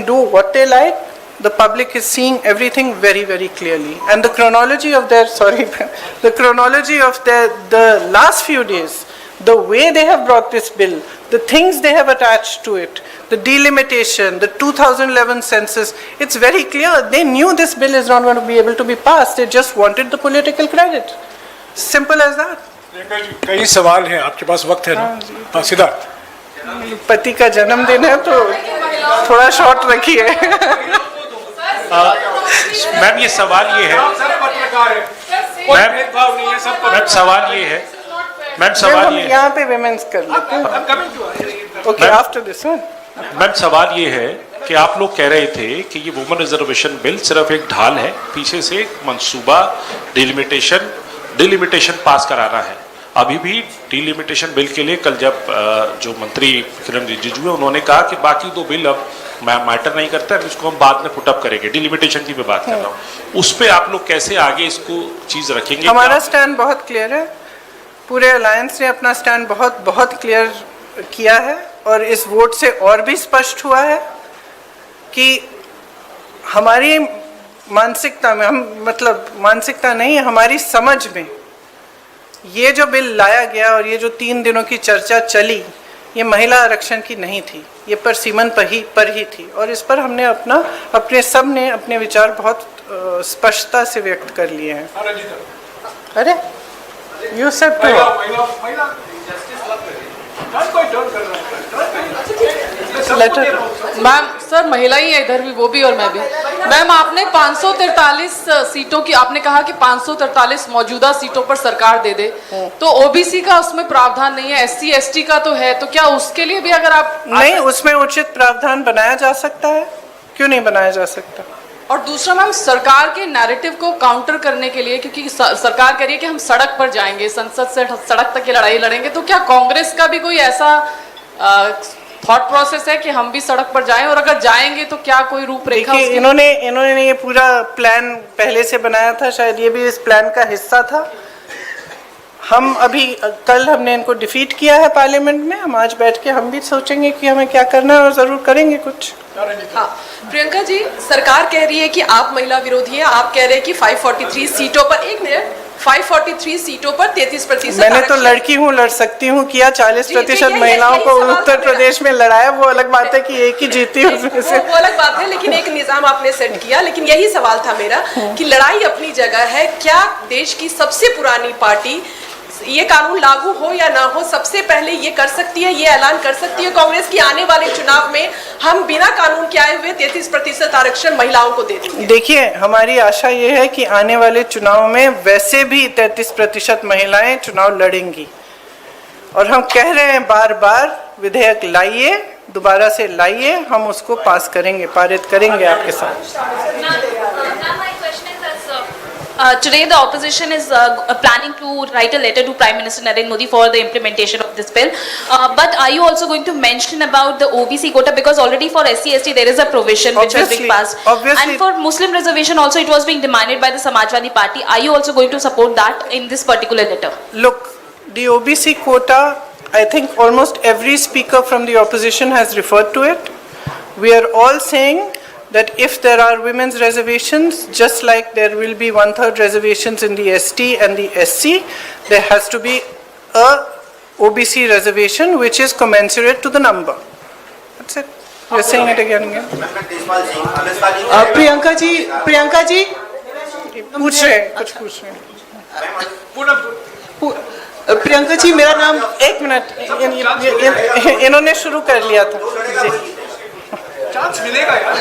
do what they like. The public is seeing everything very, very clearly, and the chronology of their the chronology of the last few days, the way they have brought this bill, the things they have attached to it, the delimitation, the 2011 census, it's very clear. They knew this bill is not going to be able to be passed. They just wanted the political credit. Simple as that. कई सवाल हैं, आपके पास वक्त है ना? हाँ, सिद्धार्थ। पति का जन्मदिन है तो थोड़ा शॉर्ट रखिए। मैम ये सवाल ये है, मैम सवाल ये है, मैम सवाल ये यहाँ पे विमेंस कर लेते हैं। Okay, after this one. Ma'am सवाल ये है कि आप लोग कह रहे थे कि ये वुमेन रिजर्वेशन बिल सिर्फ एक ढाल है, पीछे से एक मंसूबा डिलिमिटेशन पास कराना है। अभी भी डिलिमिटेशन बिल के लिए कल जब जो मंत्री किरण रिजिजू है उन्होंने कहा कि बाकी दो बिल अब मैटर नहीं करता है, इसको हम बाद में पुटअप करेंगे। डिलिमिटेशन की मैं बात कर रहा हूँ, उस पर आप लोग कैसे आगे इसको चीज रखेंगे? हमारा स्टैंड बहुत क्लियर है, पूरे अलायंस ने अपना स्टैंड बहुत क्लियर किया है, और इस वोट से और भी स्पष्ट हुआ है कि हमारी मानसिकता में, मानसिकता नहीं, हमारी समझ में ये जो बिल लाया गया और ये जो 3 दिनों की चर्चा चली, ये महिला आरक्षण की नहीं थी, ये परसिमन पर ही थी, और इस पर हमने सबने अपने विचार बहुत स्पष्टता से व्यक्त कर लिए हैं। अरे you said letter. Ma'am sir, महिला ही है इधर भी, वो भी और मैं भी। मैम आपने 543 सीटों की, आपने कहा कि 543 मौजूदा सीटों पर सरकार दे दे, तो ओबीसी का उसमें प्रावधान नहीं है, एससी एसटी का तो है, तो क्या उसके लिए भी अगर आप नहीं, उसमें उचित प्रावधान बनाया जा सकता है, क्यों नहीं बनाया जा सकता? और दूसरा मैम, सरकार के नैरेटिव को काउंटर करने के लिए, क्योंकि सरकार कह रही है कि हम सड़क पर जाएंगे, संसद से सड़क तक की लड़ाई लड़ेंगे, तो क्या कांग्रेस का भी कोई ऐसा थॉट प्रोसेस है कि हम भी सड़क पर जाएं, और अगर जाएंगे तो क्या कोई रूपरेखा? इन्होंने ये पूरा प्लान पहले से बनाया था, शायद ये भी इस प्लान का हिस्सा था। कल हमने इनको डिफीट किया है पार्लियामेंट में, हम आज बैठ के हम भी सोचेंगे कि हमें क्या करना है, और जरूर करेंगे कुछ। हाँ, प्रियंका जी, सरकार कह रही है कि आप महिला विरोधी हैं, आप कह रहे हैं कि 543 सीटों पर 543 सीटों पर 33%। मैंने तो लड़की हूँ, लड़ सकती हूँ, किया 40% महिलाओं को उत्तर प्रदेश में लड़ाया, वो अलग बात है कि एक ही जीती उसमें से, वो अलग बात है, लेकिन एक निजाम आपने सेट किया। लेकिन यही सवाल था मेरा कि लड़ाई अपनी जगह है, क्या देश की सबसे पुरानी पार्टी ये कानून लागू हो या ना हो, सबसे पहले ये कर सकती है, ये ऐलान कर सकती है कांग्रेस की आने वाले चुनाव में हम बिना कानून के आए हुए 33% आरक्षण महिलाओं को दे देंगे? देखिए, हमारी आशा ये है कि आने वाले चुनाव में वैसे भी 33% महिलाएं चुनाव लड़ेंगी, और हम कह रहे हैं बार बार, विधेयक लाइए, दोबारा से लाइए, हम उसको पास करेंगे, पारित करेंगे आपके साथ। Today the opposition is planning to write a letter to Prime Minister Narendra Modi for the implementation of this bill. But are you also going to mention about the OBC quota, because already for SC ST there is a provision which has been passed, and for Muslim reservation also it was being demanded by the Samajwadi Party. Are you also going to support that in this particular letter? Look, the OBC quota, I think almost every speaker from the opposition has referred to it. We are all saying that if there are women's reservations, just like there will be 1/3 reservations in the ST and the SC, there has to be a OBC reservation which is commensurate to the number. That's it. We're saying it again and again. Priyanka ji पूछ रहे हैं, कुछ पूछ रहे हैं। प्रियंका जी, मेरा नाम, एक मिनट, इन्होंने शुरू कर लिया था। चांस मिलेगा यार।